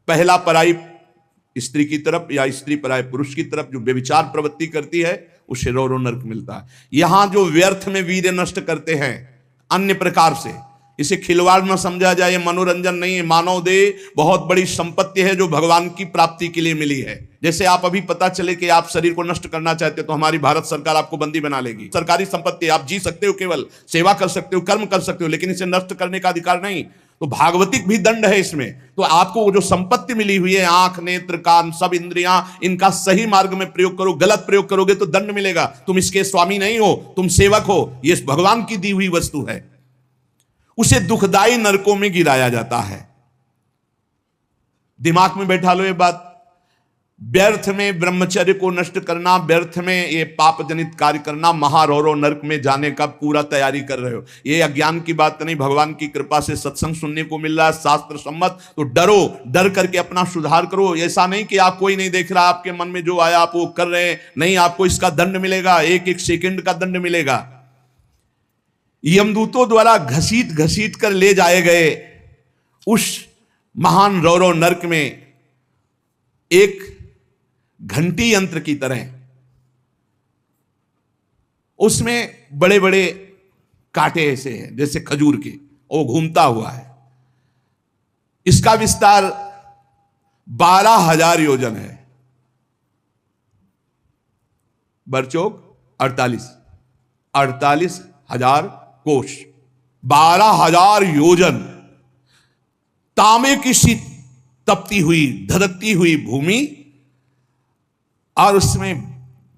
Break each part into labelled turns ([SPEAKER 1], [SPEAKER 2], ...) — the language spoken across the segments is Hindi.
[SPEAKER 1] पहला पराई स्त्री की तरफ या स्त्री पराय पुरुष की तरफ जो व्यभिचार प्रवृत्ति करती है उसे रो रो नरक मिलता है। यहां जो व्यर्थ में वीर्य नष्ट करते हैं अन्य प्रकार से, इसे खिलवाड़ न समझा जाए, ये मनोरंजन नहीं है। मानव देह बहुत बड़ी संपत्ति है जो भगवान की प्राप्ति के लिए मिली है। जैसे आप अभी पता चले कि आप शरीर को नष्ट करना चाहते हो तो हमारी भारत सरकार आपको बंदी बना लेगी। सरकारी संपत्ति, आप जी सकते हो, केवल सेवा कर सकते हो, कर्म कर सकते हो, लेकिन इसे नष्ट करने का अधिकार नहीं। तो भागवतिक भी दंड है इसमें। तो आपको जो संपत्ति मिली हुई है, आंख, नेत्र, कान, सब इंद्रियां, इनका सही मार्ग में प्रयोग करो। गलत प्रयोग करोगे तो दंड मिलेगा। तुम इसके स्वामी नहीं हो, तुम सेवक हो। ये भगवान की दी हुई वस्तु है, उसे दुखदाई नरकों में गिराया जाता है। दिमाग में बैठा लो ये बात। व्यर्थ में ब्रह्मचर्य को नष्ट करना, व्यर्थ में ये पाप जनित कार्य करना, महारौरो नरक में जाने का पूरा तैयारी कर रहे हो। ये अज्ञान की बात नहीं, भगवान की कृपा से सत्संग सुनने को मिल रहा है, शास्त्र सम्मत। तो डरो, डर करके अपना सुधार करो। ऐसा नहीं कि आप कोई नहीं देख रहा, आपके मन में जो आया आप वो कर रहे हैं, नहीं, आपको इसका दंड मिलेगा, एक एक सेकंड का दंड मिलेगा। यमदूतों द्वारा घसीट घसीट कर ले जाए गए उस महान रौरव नरक में एक घंटी यंत्र की तरह उसमें बड़े बड़े कांटे ऐसे हैं जैसे खजूर के, वो घूमता हुआ है। इसका विस्तार 12,000 योजन है। बरचौक 48,000 कोष, 12,000 योजन। तांबे की सी तपती हुई, धधकती हुई भूमि और उसमें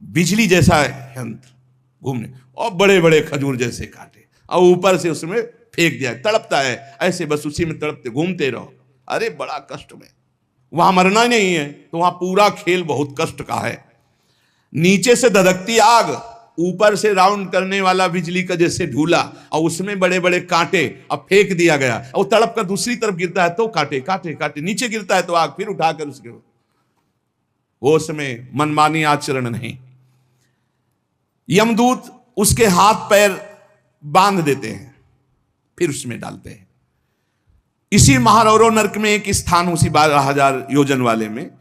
[SPEAKER 1] बिजली जैसा यंत्र घूमने, और बड़े बड़े खजूर जैसे कांटे, और ऊपर से उसमें फेंक दिया, तड़पता है ऐसे, बस उसी में तड़पते घूमते रहो। अरे बड़ा कष्ट में, वहां मरना नहीं है, तो वहां पूरा खेल बहुत कष्ट का है। नीचे से धधकती आग, ऊपर से राउंड करने वाला बिजली का जैसे झूला, और उसमें बड़े बड़े कांटे, अब फेंक दिया गया, और तड़प कर दूसरी तरफ गिरता है तो कांटे कांटे कांटे, नीचे गिरता है तो आग, फिर उठाकर उसके, वो उसमें मनमानी आचरण नहीं। यमदूत उसके हाथ पैर बांध देते हैं, फिर उसमें डालते हैं। इसी महारौरव नरक में एक स्थान, उसी 12,000 योजन वाले में,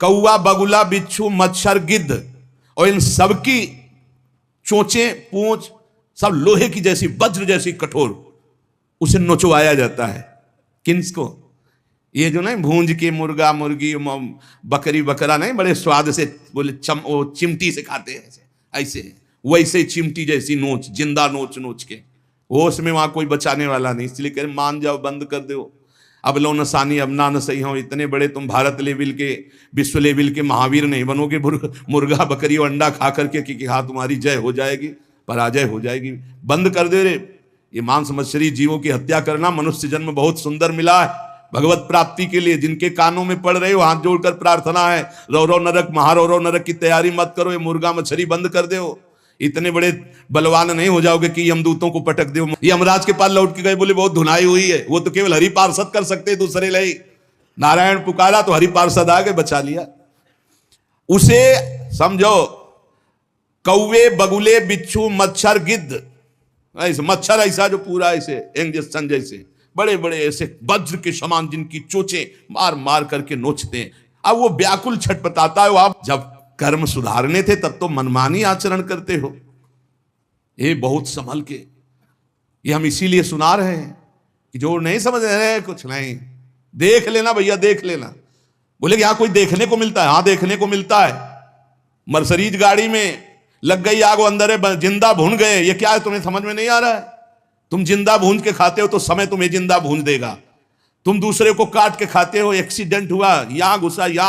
[SPEAKER 1] कौआ, बगुला, बिच्छू, मच्छर, गिद्ध और इन सबकी चोंचे, पूंछ सब लोहे की जैसी, वज्र जैसी कठोर, उसे नोचवाया जाता है। किसको? ये जो नहीं भूंज के मुर्गा, मुर्गी, बकरी, बकरा नहीं, बड़े स्वाद से बोले वो चिमटी से खाते हैं ऐसे, वैसे चिमटी जैसी नोच, जिंदा नोच नोच के, वो उसमें वहां कोई बचाने वाला नहीं। इसलिए कह मान जाओ, बंद कर दो, अब लो नसानी, अब ना न सही हो। इतने बड़े तुम भारत लेवल के, विश्व लेवल के महावीर नहीं बनोगे मुर्गा, बकरी और अंडा खा करके कि हाँ तुम्हारी जय हो जाएगी, पराजय हो जाएगी। बंद कर दे रे। ये मांस मछली जीवों की हत्या करना, मनुष्य जन्म बहुत सुंदर मिला है भगवत प्राप्ति के लिए। जिनके कानों में पड़ रहे हो, हाथ जोड़कर प्रार्थना है, रौरव नरक, महारौरव नरक की तैयारी मत करो, ये मुर्गा मछली बंद कर दो। इतने बड़े बलवान नहीं हो जाओगे कि यमदूतों को पटक दो। यमराज के पास लौट के गए, बोले बहुत धुनाई हुई है, वो तो केवल हरि पार्षद कर सकते, दूसरे ले नारायण पुकारा तो हरि पार्षद आ गए, बचा लिया उसे। समझो, कौवे, बगुले, बिच्छू, मच्छर, गिद्ध, ऐसे मच्छर ऐसा जो पूरा ऐसे इंजेक्शन जैसे बड़े बड़े ऐसे वज्र के समान, जिनकी चोंचे मार मार करके नोचते हैं। अब वो व्याकुल छटपटाता है, आप जब कर्म सुधारने थे तब तो मनमानी आचरण करते हो। ये बहुत संभल के, ये हम इसीलिए सुना रहे हैं कि जो नहीं समझ रहे कुछ नहीं, देख लेना भैया, देख लेना। बोले कि यहां कोई देखने को मिलता है? हाँ देखने को मिलता है। मर्सरीज गाड़ी में लग गई आग, अंदर है, जिंदा भून गए। ये क्या है, तुम्हें समझ में नहीं आ रहा है? तुम जिंदा भूंज के खाते हो तो समय तुम्हें जिंदा भूंज देगा। तुम दूसरे को काट के खाते हो, एक्सीडेंट हुआ, यहां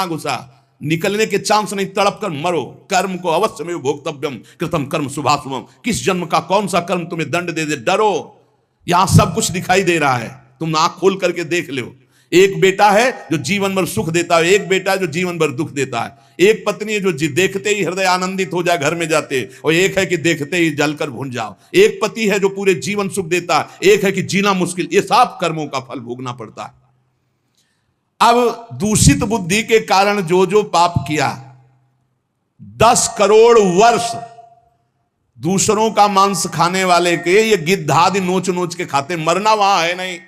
[SPEAKER 1] घुसा, निकलने के चांस नहीं, तड़प कर मरो। कर्म को अवश्य में भोक्तव्यम कृतम कर्म शुभाशुभम। किस जन्म का कौन सा कर्म तुम्हें दंड दे दे, डरो। यहां सब कुछ दिखाई दे रहा है, तुम आंख खोल करके देख लो। एक बेटा है जो जीवन भर सुख देता है, एक बेटा है जो जीवन भर दुख देता है। एक पत्नी है जो देखते ही हृदय आनंदित हो जाए घर में जाते, और एक है कि देखते ही जलकर भून जाओ। एक पति है जो पूरे जीवन सुख देता है, एक है कि जीना मुश्किल। ये सब कर्मों का फल भोगना पड़ता है। अब दूषित बुद्धि के कारण जो जो पाप किया, 10 करोड़ वर्ष दूसरों का मांस खाने वाले के ये गिद्धादि नोच नोच के खाते। मरना वहां है नहीं,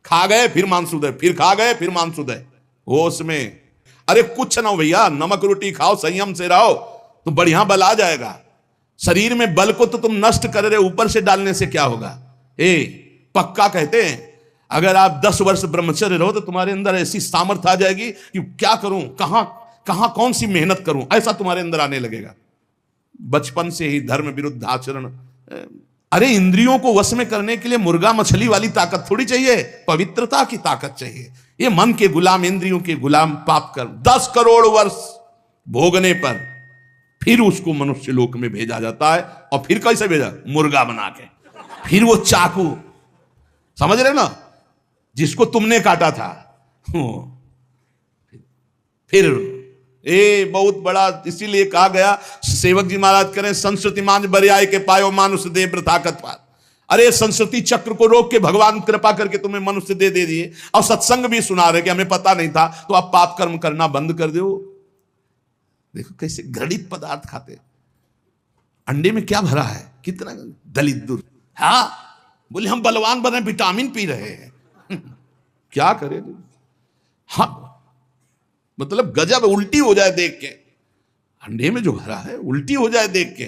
[SPEAKER 1] खा गए फिर मांसुदय, फिर खा गए फिर मांसुदय, होश में। अरे कुछ ना हो भैया, नमक रोटी खाओ, संयम से रहो तो बढ़िया बल आ जाएगा। शरीर में बल को तो तुम नष्ट कर रहे हो, ऊपर से डालने से क्या होगा। पक्का कहते हैं अगर आप 10 वर्ष ब्रह्मचर्य रहो तो तुम्हारे अंदर ऐसी सामर्थ्य आ जाएगी कि क्या करूं, कहां कहां कौन सी मेहनत करूं, ऐसा तुम्हारे अंदर आने लगेगा। बचपन से ही धर्म विरुद्ध आचरण। अरे इंद्रियों को वश में करने के लिए मुर्गा मछली वाली ताकत थोड़ी चाहिए, पवित्रता की ताकत चाहिए। ये मन के गुलाम, इंद्रियों के गुलाम पाप कर 10 करोड़ वर्ष भोगने पर फिर उसको मनुष्य लोक में भेजा जाता है। और फिर कैसे भेजा, मुर्गा बना के। फिर वो चाकू, समझ रहे ना, जिसको तुमने काटा था, फिर बहुत बड़ा। इसीलिए कहा गया, सेवक जी महाराज करें, संस्कृति मांझ बरियाय के पायो मानुष देव ताकत पार। अरे संस्कृति चक्र को रोक के भगवान कृपा करके तुम्हें मनुष्य दे दिए, और सत्संग भी सुना रहे कि हमें पता नहीं था, तो आप पाप कर्म करना बंद कर दो। देखो कैसे घृणित पदार्थ खाते। अंडे में क्या भरा है, कितना दलित दूर। हाँ बोले हम बलवान बने, विटामिन पी रहे हैं। क्या करें। हाँ मतलब गजब, उल्टी हो जाए देख के। अंडे में जो भरा है उल्टी हो जाए देख के।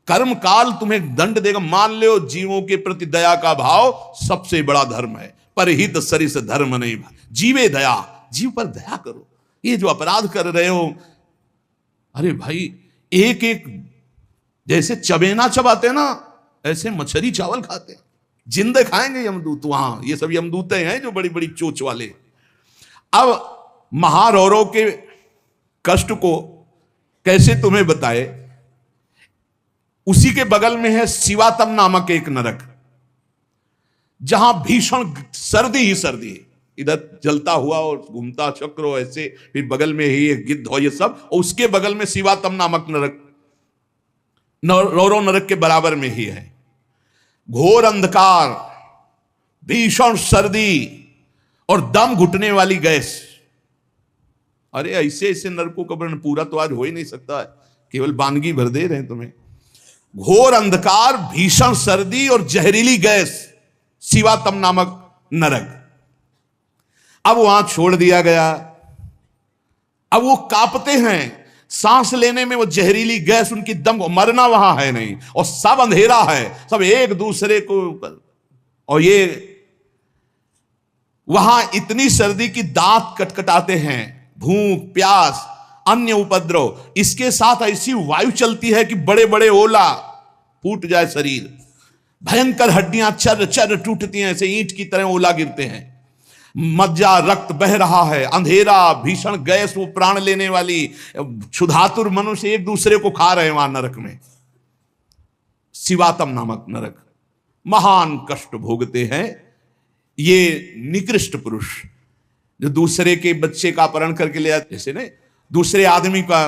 [SPEAKER 1] कर्म काल तुम्हें दंड देगा। मान लो जीवों के प्रति दया का भाव सबसे बड़ा धर्म है। परहित सरिस धर्म नहीं, जीवे दया, जीव पर दया करो। ये जो अपराध कर रहे हो, अरे भाई एक एक जैसे चबेना चबाते ना, ऐसे मछली चावल खाते। जिंदे खाएंगे यमदूत। वहां ये सब यमदूते हैं जो बड़ी बड़ी चोच वाले। अब महारौरों के कष्ट को कैसे तुम्हें बताए। उसी के बगल में है शिवातम नामक एक नरक, जहां भीषण सर्दी ही सर्दी है। इधर जलता हुआ और घूमता चक्र ऐसे, फिर बगल में ही एक गिद्ध हो, ये सब। और उसके बगल में शिवातम नामक नरक, रौरव नरक के बराबर में ही है। घोर अंधकार, भीषण सर्दी और दम घुटने वाली गैस। अरे ऐसे ऐसे नरकों का वर्णन पूरा तो आज हो ही नहीं सकता है, केवल वानगी भर दे रहे हैं तुम्हें। घोर अंधकार, भीषण सर्दी और जहरीली गैस, शिवातम नामक नरक। अब वहां छोड़ दिया गया। अब वो कांपते हैं, सांस लेने में वो जहरीली गैस उनकी दम को, मरना वहां है नहीं, और सब अंधेरा है, सब एक दूसरे को। और ये वहां इतनी सर्दी की दांत कटकटाते हैं, भूख प्यास अन्य उपद्रव। इसके साथ ऐसी वायु चलती है कि बड़े बड़े ओला, फूट जाए शरीर। भयंकर हड्डियां चर चर टूटती हैं, ऐसे ईंट की तरह ओला गिरते हैं। मज्जा रक्त बह रहा है, अंधेरा, भीषण गैस, वो प्राण लेने वाली। क्षुधातुर मनुष्य एक दूसरे को खा रहे हैं वहां नरक में। शिवातम नामक नरक। महान कष्ट भोगते हैं ये निकृष्ट पुरुष, जो दूसरे के बच्चे का अपहरण करके ले आते, जैसे नहीं, दूसरे आदमी का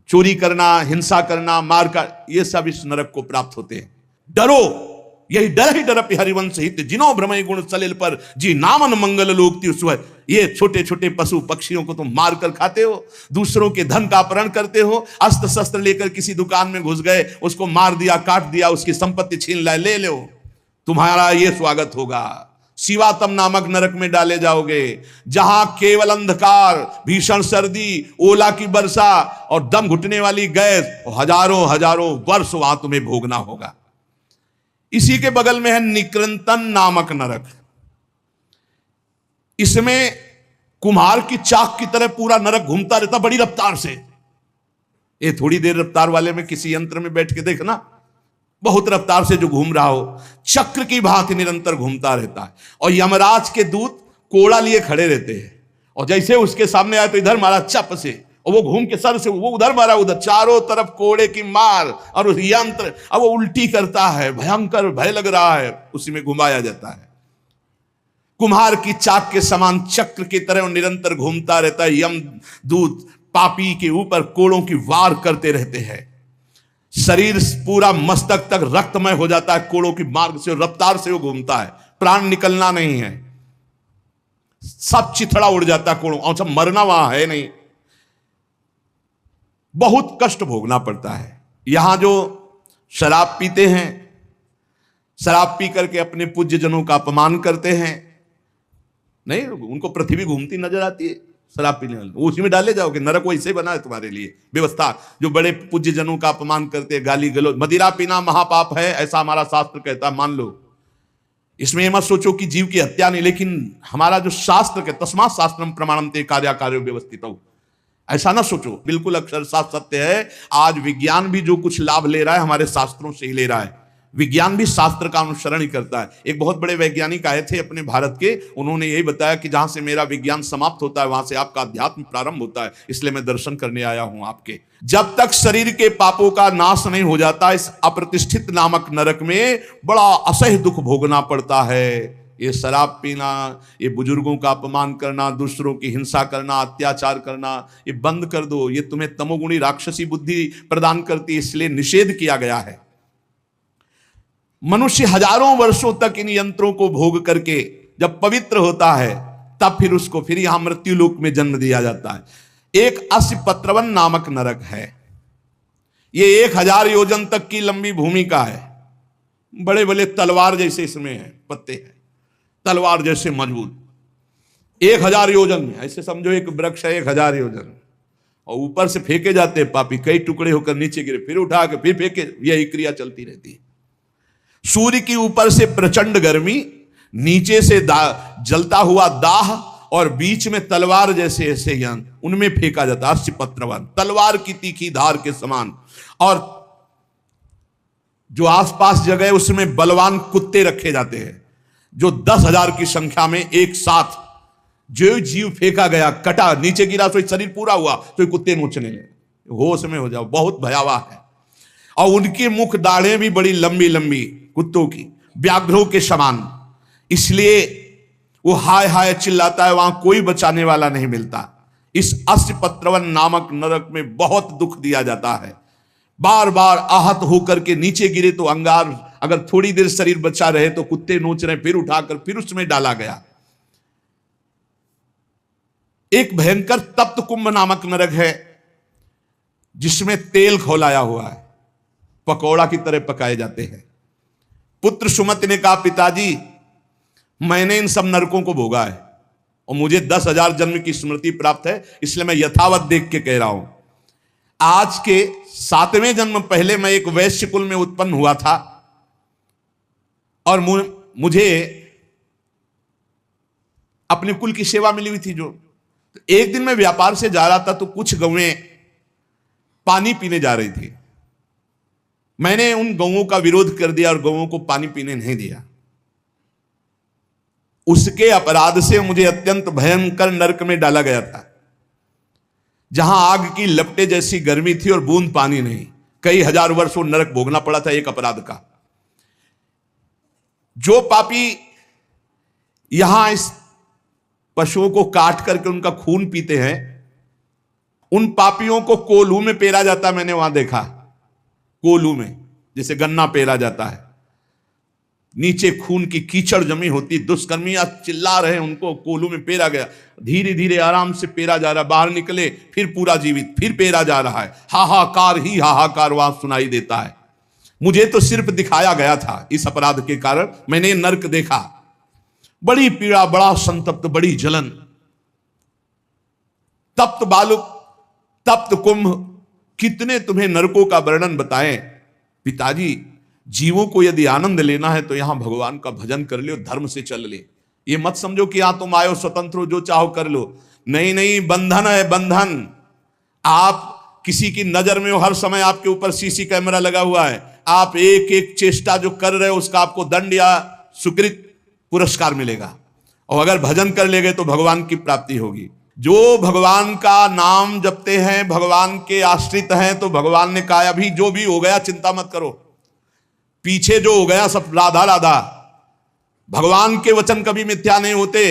[SPEAKER 1] चोरी करना, हिंसा करना, मार का, ये सब इस नरक को प्राप्त होते हैं। डरो, यही डर ही डर हरिवंश हित, जिनो भ्रमय गुण सलिल पर जी नामन मंगल लोकति सुह। ये छोटे छोटे पशु पक्षियों को तुम मार कर खाते हो, दूसरों के धन का अपहरण करते हो, अस्त्र शस्त्र लेकर किसी दुकान में घुस गए, उसको मार दिया, काट दिया, उसकी संपत्ति छीन लाए, ले लो, तुम्हारा ये स्वागत होगा। शिवातम नामक नरक में डाले जाओगे, जहां केवल अंधकार, भीषण सर्दी, ओला की वर्षा और दम घुटने वाली गैस, हजारों हजारों वर्ष वहां तुम्हें भोगना होगा। इसी के बगल में है निकृंतन नामक नरक। इसमें कुम्हार की चाक की तरह पूरा नरक घूमता रहता बड़ी रफ्तार से। ये थोड़ी देर रफ्तार वाले में किसी यंत्र में बैठ के देखना, बहुत रफ्तार से जो घूम रहा हो, चक्र की भांति निरंतर घूमता रहता है। और यमराज के दूत कोड़ा लिए खड़े रहते हैं, और जैसे उसके सामने आए तो इधर मारा चप से, और वो घूम के सर से वो उधर मारा, उधर, चारों तरफ कोड़े की मार और उस यंत्र। अब वो उल्टी करता है, भयंकर भय लग रहा है, उसी में घुमाया जाता है। कुम्हार की चाक के समान चक्र की तरह निरंतर घूमता रहता है। यम दूत पापी के ऊपर कोड़ों की वार करते रहते हैं। शरीर पूरा मस्तक तक रक्तमय हो जाता है कोड़ों की मार्ग से, रफ्तार से वो घूमता है, प्राण निकलना नहीं है, सब चिथड़ा उड़ जाता है कोड़ों, और सब मरना वहां है नहीं। बहुत कष्ट भोगना पड़ता है। यहां जो शराब पीते हैं, शराब पी करके अपने पूज्य जनों का अपमान करते हैं, नहीं, उनको पृथ्वी घूमती नजर आती है शराब पीने वाले, वो उसी में डाले जाओगे। नरक वैसे ही बना है तुम्हारे लिए व्यवस्था। जो बड़े पूज्य जनों का अपमान करते हैं, गाली गलौज, मदिरा पीना महापाप है ऐसा हमारा शास्त्र कहता है, मान लो। इसमें मत सोचो कि जीव की हत्या नहीं, लेकिन हमारा जो शास्त्र के तस्मात् शास्त्रम प्रमाणन्ते कार्याकार्यो व्यवस्थितौ, ऐसा ना सोचो, बिल्कुल अक्षर साथ सत्य है। आज विज्ञान भी जो कुछ लाभ ले रहा है हमारे शास्त्रों से ही ले रहा है। विज्ञान भी शास्त्र का अनुसरण ही करता है। एक बहुत बड़े वैज्ञानिक आए थे अपने भारत के, उन्होंने यही बताया कि जहां से मेरा विज्ञान समाप्त होता है वहां से आपका अध्यात्म प्रारंभ होता है, इसलिए मैं दर्शन करने आया हूं आपके। जब तक शरीर के पापों का नाश नहीं हो जाता, इस अप्रतिष्ठित नामक नरक में बड़ा असह्य दुख भोगना पड़ता है। ये शराब पीना, ये बुजुर्गों का अपमान करना, दूसरों की हिंसा करना, अत्याचार करना, ये बंद कर दो। ये तुम्हें तमोगुणी राक्षसी बुद्धि प्रदान करती है, इसलिए निषेध किया गया है। मनुष्य हजारों वर्षों तक इन यंत्रों को भोग करके जब पवित्र होता है, तब फिर उसको फिर यहां मृत्यु लोक में जन्म दिया जाता है। एक अस्पत्रवन नामक नरक है। ये 1000 योजन तक की लंबी भूमिका है। बड़े बड़े तलवार जैसे इसमें है, पत्ते हैं तलवार जैसे मजबूत। 1000 योजन में, ऐसे समझो एक वृक्ष है 1000 योजन, और ऊपर से फेंके जाते हैं पापी, कई टुकड़े होकर नीचे गिरे, फिर उठा के फिर फेंके, यही क्रिया चलती रहती है। सूर्य की ऊपर से प्रचंड गर्मी, नीचे से जलता हुआ दाह, और बीच में तलवार जैसे ऐसे यंत्र, उनमें फेंका जाता है। अस्पत्रवन, तलवार की तीखी धार के समान। और जो आसपास जगह है उसमें बलवान कुत्ते रखे जाते हैं, जो 10,000 की संख्या में एक साथ, जो जीव फेंका गया कटा नीचे गिरा तो शरीर पूरा हुआ तो कुत्ते नोचने लगे। होश में हो जाओ, बहुत भयावह है। और उनके मुख दाढ़ें भी बड़ी लंबी लंबी कुत्तों की, व्याघ्रों के समान, इसलिए वो हाय हाय चिल्लाता है, वहां कोई बचाने वाला नहीं मिलता। इस अस्पत्रवन नामक नरक में बहुत दुख दिया जाता है। बार बार आहत होकर के नीचे गिरे तो अंगार, अगर थोड़ी देर शरीर बचा रहे तो कुत्ते नोच रहे, फिर उठाकर फिर उसमें डाला गया। एक भयंकर तप्त कुंभ नामक नरक है, जिसमें तेल खौलाया हुआ है, पकौड़ा की तरह पकाए जाते हैं। पुत्र सुमति ने कहा, पिताजी मैंने इन सब नरकों को भोगा है और मुझे 10,000 जन्म की स्मृति प्राप्त है, इसलिए मैं यथावत देख के कह रहा हूं। आज के 7वें जन्म पहले मैं एक वैश्य कुल में उत्पन्न हुआ था, और मुझे अपने कुल की सेवा मिली हुई थी। जो एक दिन मैं व्यापार से जा रहा था तो कुछ गौएं पानी पीने जा रही थी। मैंने उन गौओं का विरोध कर दिया और गौओं को पानी पीने नहीं दिया। उसके अपराध से मुझे अत्यंत भयंकर नरक में डाला गया था, जहां आग की लपटे जैसी गर्मी थी और बूंद पानी नहीं। कई हजार वर्ष वो नरक भोगना पड़ा था एक अपराध का। जो पापी यहां इस पशुओं को काट करके उनका खून पीते हैं, उन पापियों को कोल्हू में पेरा जाता है। मैंने वहां देखा, कोल्हू में जैसे गन्ना पेरा जाता है, नीचे खून की कीचड़ जमी होती, दुष्कर्मियां चिल्ला रहे, उनको कोल्हू में पेरा गया। धीरे धीरे आराम से पेरा जा रहा, बाहर निकले फिर पूरा जीवित, फिर पेरा जा रहा है। हाहाकार ही हाहाकार वहां सुनाई देता है। मुझे तो सिर्फ दिखाया गया था, इस अपराध के कारण मैंने नरक देखा। बड़ी पीड़ा, बड़ा संतप्त, बड़ी जलन। तप्त बालुक, तप्त कुंभ, कितने तुम्हें नरकों का वर्णन बताएं। पिताजी, जीवों को यदि आनंद लेना है तो यहां भगवान का भजन कर लो, धर्म से चल ले। ये मत समझो कि यहां तुम आयो स्वतंत्र हो, जो चाहो कर लो। नहीं नहीं, बंधन है बंधन। आप किसी की नजर में हो, हर समय आपके ऊपर सीसी कैमरा लगा हुआ है। आप एक एक चेष्टा जो कर रहे हो उसका आपको दंड या सुकृत पुरस्कार मिलेगा। और अगर भजन कर लेंगे तो भगवान की प्राप्ति होगी। जो भगवान का नाम जपते हैं, भगवान के आश्रित हैं, तो भगवान ने कहा अभी जो भी हो गया चिंता मत करो, पीछे जो हो गया सब राधा राधा। भगवान के वचन कभी मिथ्या नहीं होते।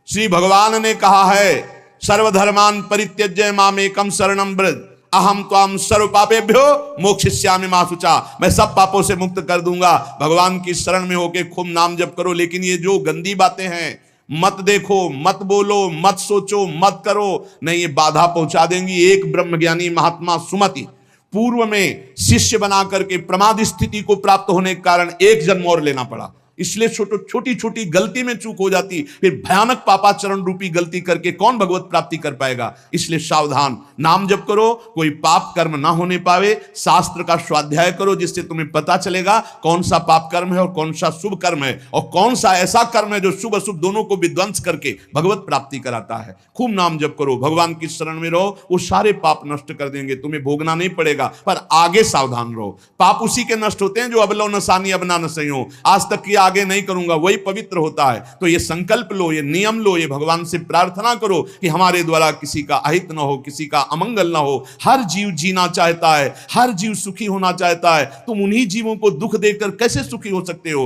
[SPEAKER 1] श्री भगवान ने कहा है, सर्वधर्मान परित्यज्य मामेकम शरणम व्रज अहम त्वाम सर्व पापेभ्यो मोक्षयिष्यामि मा शुचा। मैं सब पापों से मुक्त कर दूंगा। भगवान की शरण में होके खूब नाम जप करो। लेकिन ये जो गंदी बातें हैं, मत देखो, मत बोलो, मत सोचो, मत करो, नहीं, ये बाधा पहुंचा देंगी। एक ब्रह्मज्ञानी महात्मा सुमति पूर्व में शिष्य बना करके प्रमाद स्थिति को प्राप्त होने के कारण एक जन्म और लेना पड़ा। इसलिए छोटी छोटी गलती में चूक हो जाती, फिर भयानक पापाचरण रूपी गलती करके कौन भगवत प्राप्ति कर पाएगा। इसलिए सावधान, नाम जप करो, कोई पाप कर्म ना होने पावे। शास्त्र का स्वाध्याय करो, जिससे तुम्हें पता चलेगा कौन सा पाप कर्म है और कौन सा शुभ कर्म है, और कौन सा ऐसा कर्म है जो शुभ अशुभ दोनों को विध्वंस करके भगवत प्राप्ति कराता है। खूब नाम जप करो, भगवान की शरण में रहो, वो सारे पाप नष्ट कर देंगे, तुम्हें भोगना नहीं पड़ेगा। पर आगे सावधान रहो, पाप उसी के नष्ट होते हैं जो अब लो नसानी अब ना नसई हो, आज तक किया आगे नहीं करूंगा, वही पवित्र होता है। तो ये संकल्प लो, ये नियम लो, ये भगवान से प्रार्थना करो कि हमारे द्वारा किसी का अहित ना हो, किसी का अमंगल ना हो। हर जीव जीना चाहता है, हर जीव सुखी होना चाहता है। तुम उन्हीं जीवों को दुख देकर कैसे सुखी हो सकते हो?